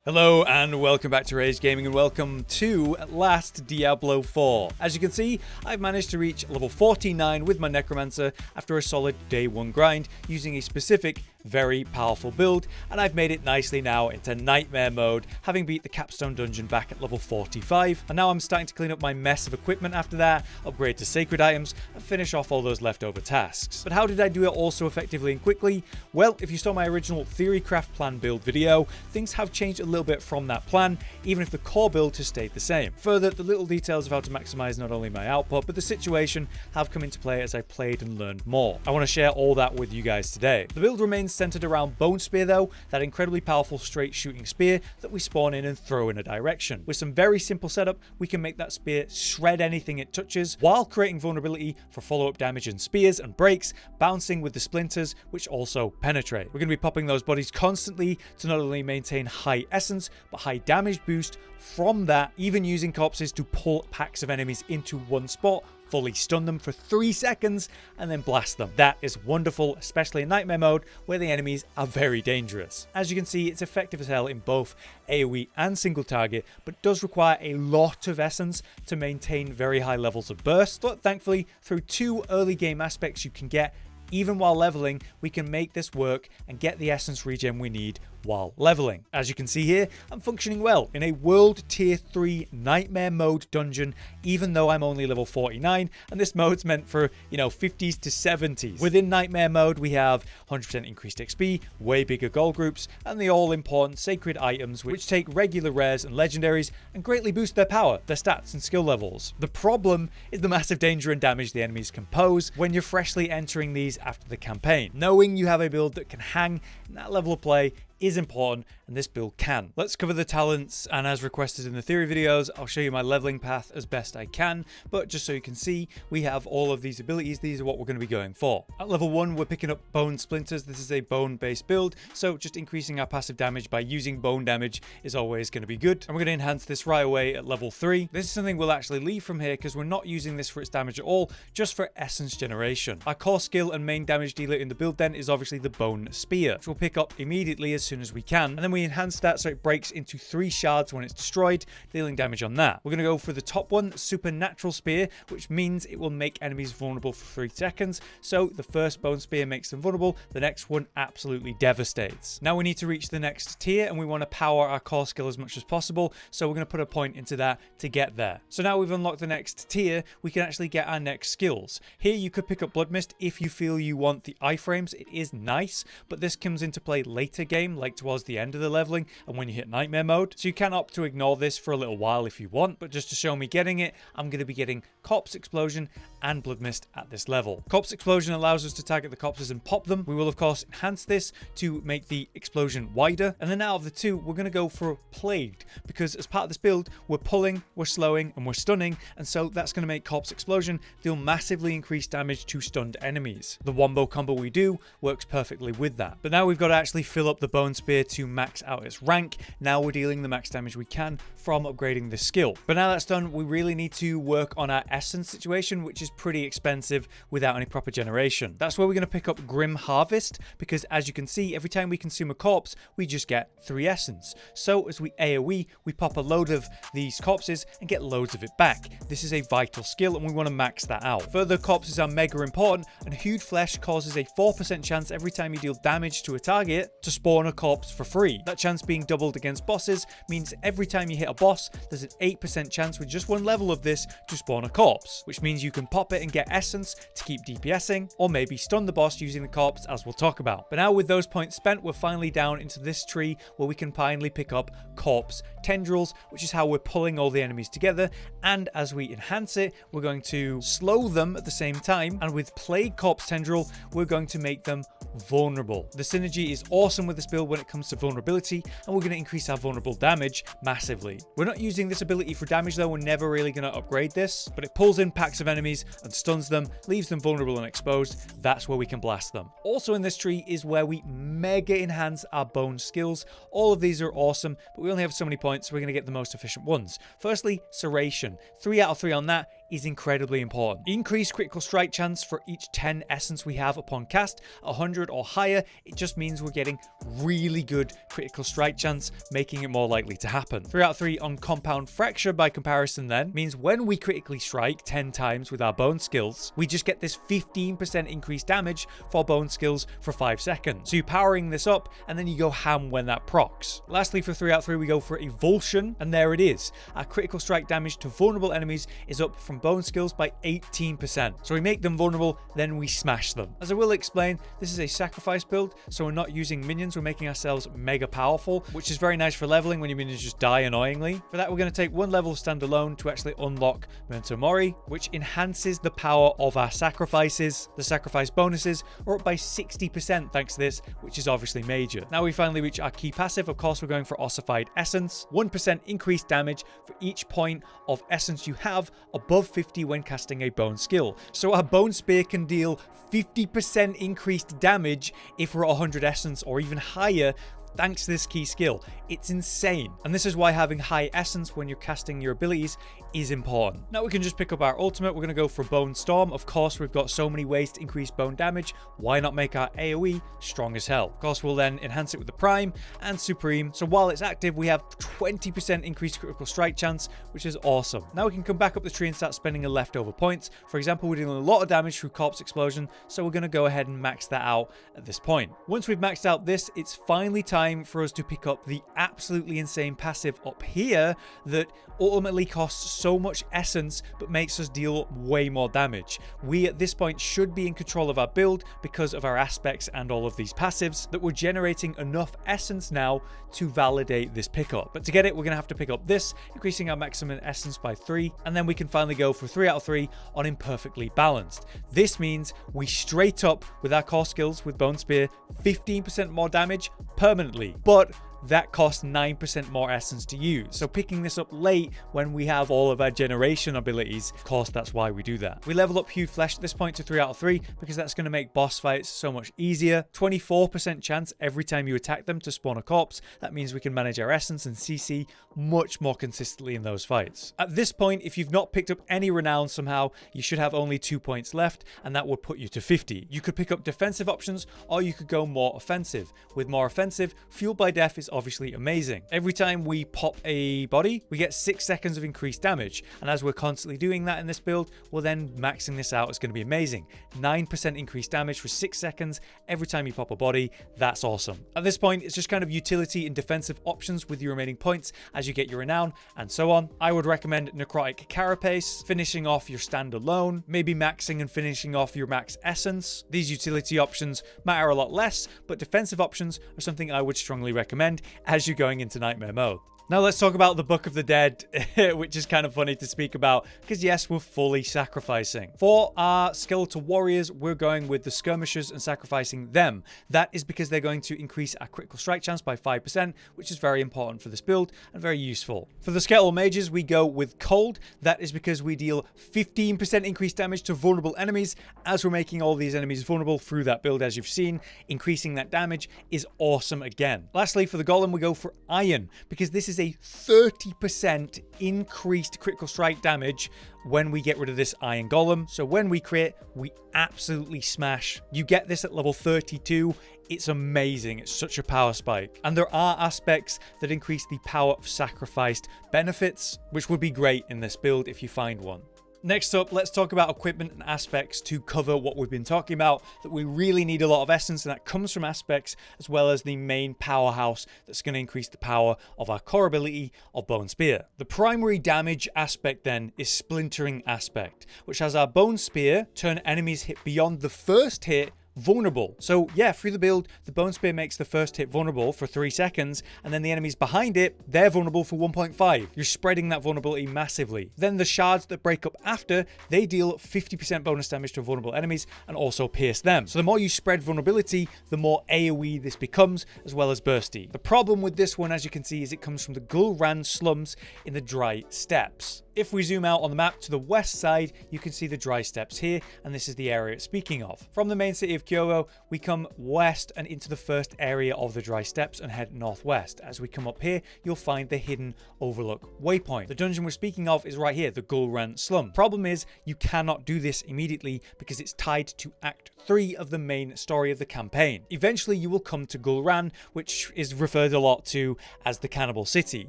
Hello and welcome back to Rage Gaming and welcome to, at last, Diablo 4. As you can see, I've managed to reach level 49 with my Necromancer after a solid day 1 grind using a specific, very powerful build, and I've made it nicely now into Nightmare mode, having beat the capstone dungeon back at level 45, and now I'm starting to clean up my mess of equipment after that, upgrade to sacred items, and finish off all those leftover tasks. But how did I do it all so effectively and quickly? Well, if you saw my original Theorycraft plan build video, things have changed a little bit from that plan, even if the core build has stayed the same. Further, the little details of how to maximize not only my output, but the situation have come into play as I played and learned more. I want to share all that with you guys today. The build remains centered around Bone Spear though, that incredibly powerful straight shooting spear that we spawn in and throw in a direction. With some very simple setup, we can make that spear shred anything it touches, while creating vulnerability for follow-up damage and spears and breaks, bouncing with the splinters, which also penetrate. We're going to be popping those bodies constantly to not only maintain high essence, but high damage boost from that, even using corpses to pull packs of enemies into one spot, fully stun them for 3 seconds, and then blast them. That is wonderful, especially in Nightmare mode, where the enemies are very dangerous. As you can see, it's effective as hell in both AoE and single target, but does require a lot of essence to maintain very high levels of burst. But thankfully, through 2 early game aspects you can get, even while leveling, we can make this work and get the essence regen we need while leveling. As you can see here, I'm functioning well in a world tier 3 Nightmare mode dungeon, even though I'm only level 49, and this mode's meant for, 50s to 70s. Within Nightmare mode, we have 100% increased XP, way bigger goal groups, and the all-important sacred items, which take regular rares and legendaries and greatly boost their power, their stats, and skill levels. The problem is the massive danger and damage the enemies can pose when you're freshly entering these after the campaign. Knowing you have a build that can hang in that level of play is important, and this build can. Let's cover the talents, and as requested in the theory videos, I'll show you my leveling path as best I can, but just so you can see, we have all of these abilities. These are what we're going to be going for. At level 1, we're picking up Bone Splinters. This is a bone-based build, so just increasing our passive damage by using bone damage is always going to be good, and we're going to enhance this right away at level 3. This is something we'll actually leave from here because we're not using this for its damage at all, just for essence generation. Our core skill and main damage dealer in the build then is obviously the Bone Spear, which we'll pick up immediately as soon as we can, and then we enhance that so it breaks into 3 shards when it's destroyed, dealing damage on that. We're going to go for the top one, Supernatural Spear, which means it will make enemies vulnerable for 3 seconds. So the first Bone Spear makes them vulnerable, the next one absolutely devastates. Now we need to reach the next tier, and we want to power our core skill as much as possible, so we're going to put a point into that to get there. So now we've unlocked the next tier, we can actually get our next skills. Here you could pick up Blood Mist if you feel you want the iframes. It is nice, but this comes into play later game, like towards the end of the leveling and when you hit Nightmare mode, so you can opt to ignore this for a little while if you want, but just to show me getting it, I'm going to be getting Corpse Explosion and Blood Mist at this level. Corpse Explosion allows us to target the corpses and pop them. We will of course enhance this to make the explosion wider, and then out of the 2 we're going to go for Plagued, because as part of this build we're pulling, we're slowing, and we're stunning, and so that's going to make Corpse Explosion deal massively increased damage to stunned enemies. The wombo combo we do works perfectly with that. But now we've got to actually fill up the Bone Spear to max out its rank. Now we're dealing the max damage we can from upgrading this skill. But now that's done, we really need to work on our essence situation, which is pretty expensive without any proper generation. That's where we're going to pick up Grim Harvest, because as you can see, every time we consume a corpse, we just get 3 essence. So as we AoE, we pop a load of these corpses and get loads of it back. This is a vital skill, and we want to max that out. Further, corpses are mega important, and Hued Flesh causes a 4% chance every time you deal damage to a target to spawn a corpse for free. That chance being doubled against bosses means every time you hit a boss, there's an 8% chance with just 1 level of this to spawn a corpse, which means you can pop it and get essence to keep DPSing, or maybe stun the boss using the corpse, as we'll talk about. But now with those points spent, we're finally down into this tree where we can finally pick up Corpse Tendrils, which is how we're pulling all the enemies together, and as we enhance it, we're going to slow them at the same time, and with Plague Corpse Tendril, we're going to make them vulnerable. The synergy is awesome with this build when it comes to vulnerability, and we're going to increase our vulnerable damage massively. We're not using this ability for damage though, we're never really going to upgrade this, but it pulls in packs of enemies and stuns them, leaves them vulnerable and exposed. That's where we can blast them. Also in this tree is where we mega enhance our bone skills. All of these are awesome, but we only have so many points, so we're going to get the most efficient ones. Firstly, Serration. 3 out of 3 on that is incredibly important. Increased critical strike chance for each 10 essence we have upon cast, 100 or higher. It just means we're getting really good critical strike chance, making it more likely to happen. 3 out of 3 on compound fracture by comparison then means when we critically strike 10 times with our bone skills, we just get this 15% increased damage for bone skills for 5 seconds. So you're powering this up and then you go ham when that procs. Lastly, for 3 out of 3 we go for Evulsion, and there it is. Our critical strike damage to vulnerable enemies is up from bone skills by 18%. So we make them vulnerable, then we smash them. As I will explain, this is a sacrifice build, so we're not using minions, we're making ourselves mega powerful, which is very nice for leveling when your minions just die annoyingly. For that, we're going to take 1 level standalone to actually unlock Memento Mori, which enhances the power of our sacrifices. The sacrifice bonuses are up by 60% thanks to this, which is obviously major. Now we finally reach our key passive. Of course, we're going for Ossified Essence. 1% increased damage for each point of essence you have above 50 when casting a bone skill. So our bone spear can deal 50% increased damage if we're at 100 essence or even higher, thanks to this key skill. It's insane. And this is why having high essence when you're casting your abilities is important. Now we can just pick up our ultimate. We're going to go for Bone Storm. Of course, we've got so many ways to increase bone damage. Why not make our AoE strong as hell? Of course, we'll then enhance it with the Prime and Supreme. So while it's active, we have 20% increased critical strike chance, which is awesome. Now we can come back up the tree and start spending the leftover points. For example, we're dealing a lot of damage through Corpse Explosion, so we're going to go ahead and max that out at this point. Once we've maxed out this, it's finally time for us to pick up the absolutely insane passive up here that ultimately costs so much essence but makes us deal way more damage. We at this point should be in control of our build because of our aspects and all of these passives, that we're generating enough essence now to validate this pickup. But to get it, we're going to have to pick up this, increasing our maximum essence by 3, and then we can finally go for 3 out of 3 on Imperfectly Balanced. This means we straight up, with our core skills with Bone Spear, 15% more damage permanently. But that costs 9% more essence to use. So picking this up late when we have all of our generation abilities, of course, that's why we do that. We level up Hued Flesh at this point to 3 out of 3 because that's going to make boss fights so much easier. 24% chance every time you attack them to spawn a corpse. That means we can manage our essence and CC much more consistently in those fights. At this point, if you've not picked up any renown somehow, you should have only 2 points left, and that would put you to 50. You could pick up defensive options, or you could go more offensive. With more offensive, Fueled by Death is obviously amazing. Every time we pop a body, we get 6 seconds of increased damage, and as we're constantly doing that in this build, well then maxing this out is going to be amazing. 9% increased damage for 6 seconds every time you pop a body. That's awesome. At this point, it's just kind of utility and defensive options with your remaining points as you get your renown and so on. I would recommend Necrotic Carapace, finishing off your standalone, maybe maxing and finishing off your max essence. These utility options matter a lot less, but defensive options are something I would strongly recommend as you're going into Nightmare mode. Now let's talk about the Book of the Dead, which is kind of funny to speak about because yes, we're fully sacrificing. For our skeletal warriors, we're going with the skirmishers and sacrificing them. That is because they're going to increase our critical strike chance by 5%, which is very important for this build and very useful. For the skeletal mages, we go with cold. That is because we deal 15% increased damage to vulnerable enemies as we're making all these enemies vulnerable through that build, as you've seen. Increasing that damage is awesome again. Lastly, for the golem, we go for iron because this is a 30% increased critical strike damage when we get rid of this iron golem. So when we crit, we absolutely smash. You get this at level 32. It's amazing. It's such a power spike. And there are aspects that increase the power of sacrificed benefits, which would be great in this build if you find one. Next up, let's talk about equipment and aspects to cover what we've been talking about, that we really need a lot of essence, and that comes from aspects as well as the main powerhouse that's going to increase the power of our core ability of Bone Spear. The primary damage aspect then is Splintering aspect, which has our Bone Spear turn enemies hit beyond the first hit vulnerable. So yeah, through the build, the Bone Spear makes the first hit vulnerable for 3 seconds, and then the enemies behind it, they're vulnerable for 1.5. You're spreading that vulnerability massively. Then the shards that break up after, they deal 50% bonus damage to vulnerable enemies and also pierce them. So the more you spread vulnerability, the more AoE this becomes, as well as bursty. The problem with this one, as you can see, is it comes from the Gulran slums in the Dry Steppes. If we zoom out on the map to the west side, you can see the Dry Steppes here, and this is the area it's speaking of. From the main city of Kyoto, we come west and into the first area of the dry steppes and head northwest. As we come up here, you'll find the hidden overlook waypoint. The dungeon we're speaking of is right here, the Gulran Slum. Problem is, you cannot do this immediately because it's tied to Act 3 of the main story of the campaign. Eventually, you will come to Gulran, which is referred a lot to as the Cannibal City.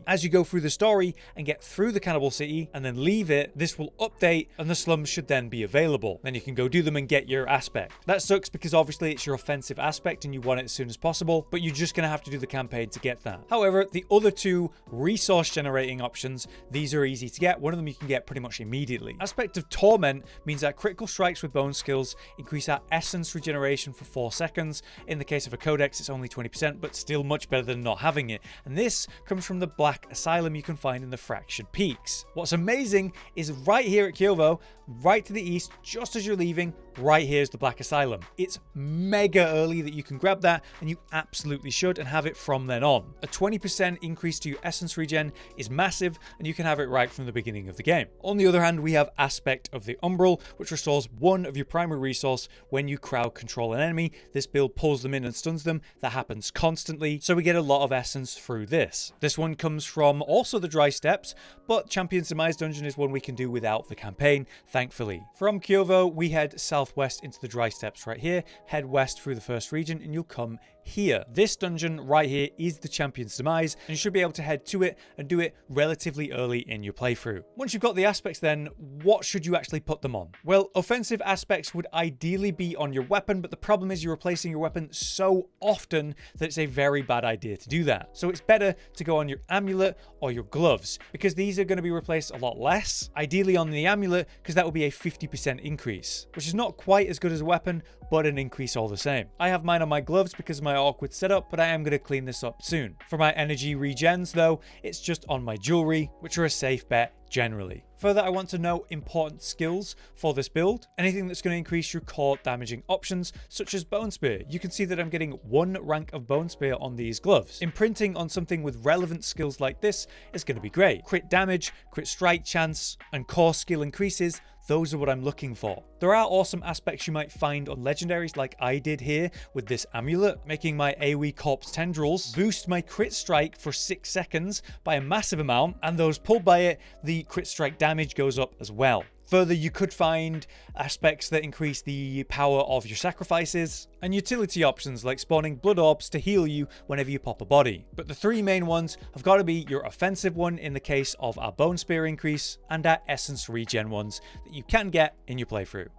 As you go through the story and get through the Cannibal City and then leave it, this will update and the slums should then be available. Then you can go do them and get your aspect. That sucks because obviously it's your offensive aspect and you want it as soon as possible, but you're just going to have to do the campaign to get that. However, the other two resource generating options, these are easy to get. One of them you can get pretty much immediately. Aspect of Torment means that critical strikes with bone skills increase our essence regeneration for 4 seconds. In the case of a codex, it's only 20%, but still much better than not having it. And this comes from the Black Asylum you can find in the Fractured Peaks. What's amazing is right here at Kyoto, right to the east, just as you're leaving, right here is the Black Asylum. It's mega early that you can grab that, and you absolutely should, and have it from then on. A 20% increase to your essence regen is massive, and you can have it right from the beginning of the game. On the other hand, we have Aspect of the Umbral, which restores one of your primary resource when you crowd control an enemy. This build pulls them in and stuns them. That happens constantly, so we get a lot of essence through this. This one comes from also the Dry Steppes, but Champion's Demise Dungeon is one we can do without the campaign, thankfully. From Kyoto, we head southwest into the Dry Steppes right here, head west through the first region, and you'll come here. This dungeon right here is the Champion's Demise, and you should be able to head to it and do it relatively early in your playthrough. Once you've got the aspects then, what should you actually put them on? Well, offensive aspects would ideally be on your weapon, but the problem is you're replacing your weapon so often that it's a very bad idea to do that. So it's better to go on your amulet or your gloves, because these are going to be replaced a lot less. Ideally on the amulet, because that will be a 50% increase, which is not quite as good as a weapon, but an increase all the same. I have mine on my gloves because of my awkward setup, but I am going to clean this up soon. For my energy regens though, it's just on my jewelry, which are a safe bet generally. Further, I want to know important skills for this build. Anything that's going to increase your core damaging options, such as Bone Spear. You can see that I'm getting 1 rank of Bone Spear on these gloves. Imprinting on something with relevant skills like this is going to be great. Crit damage, crit strike chance, and core skill increases. Those are what I'm looking for. There are awesome aspects you might find on Legendaries like I did here with this amulet, making my AoE Corpse Tendrils boost my crit strike for 6 seconds by a massive amount, and those pulled by it, the crit strike damage goes up as well. Further, you could find aspects that increase the power of your sacrifices, and utility options like spawning blood orbs to heal you whenever you pop a body. But the 3 main ones have got to be your offensive one in the case of our Bone Spear increase, and our essence regen ones that you can get in your playthrough.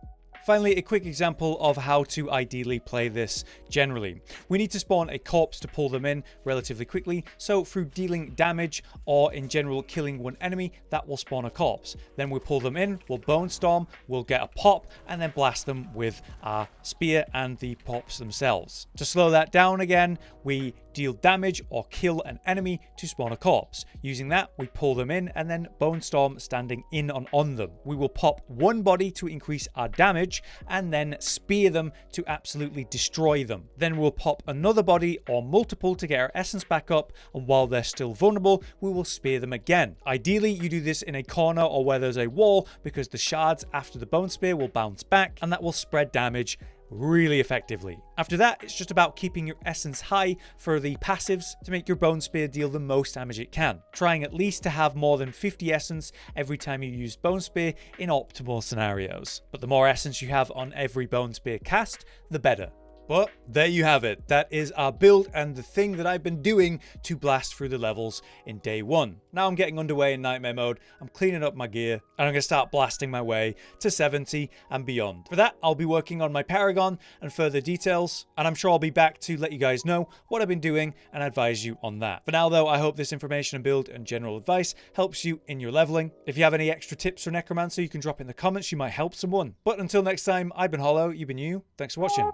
Finally, a quick example of how to ideally play this generally. We need to spawn a corpse to pull them in relatively quickly, so through dealing damage or in general killing one enemy, that will spawn a corpse. Then we'll pull them in, we'll bone storm, we'll get a pop, and then blast them with our spear and the pops themselves. To slow that down again, we deal damage or kill an enemy to spawn a corpse. Using that, we pull them in and then bone storm standing in on them. We will pop one body to increase our damage and then spear them to absolutely destroy them. Then we'll pop another body or multiple to get our essence back up, and while they're still vulnerable, we will spear them again. Ideally, you do this in a corner or where there's a wall, because the shards after the bone spear will bounce back and that will spread damage really effectively. After that, it's just about keeping your essence high for the passives to make your bone spear deal the most damage it can, trying at least to have more than 50 essence every time you use bone spear in optimal scenarios. But the more essence you have on every bone spear cast, the better. But there you have it. That is our build and the thing that I've been doing to blast through the levels in day 1. Now I'm getting underway in nightmare mode. I'm cleaning up my gear and I'm going to start blasting my way to 70 and beyond. For that, I'll be working on my Paragon and further details, and I'm sure I'll be back to let you guys know what I've been doing and advise you on that. For now though, I hope this information and build and general advice helps you in your leveling. If you have any extra tips for Necromancer, you can drop in the comments. You might help someone. But until next time, I've been Hollow, you've been you. Thanks for watching.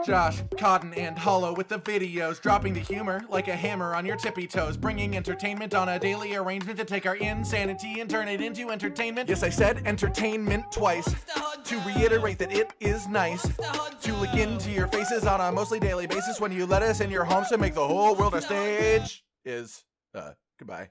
Josh, Cotton, and Hollow with the videos, dropping the humor like a hammer on your tippy toes, bringing entertainment on a daily arrangement to take our insanity and turn it into entertainment. Yes, I said entertainment twice, to reiterate that it is nice to look into your faces on a mostly daily basis when you let us in your homes to make the whole world a stage. Goodbye.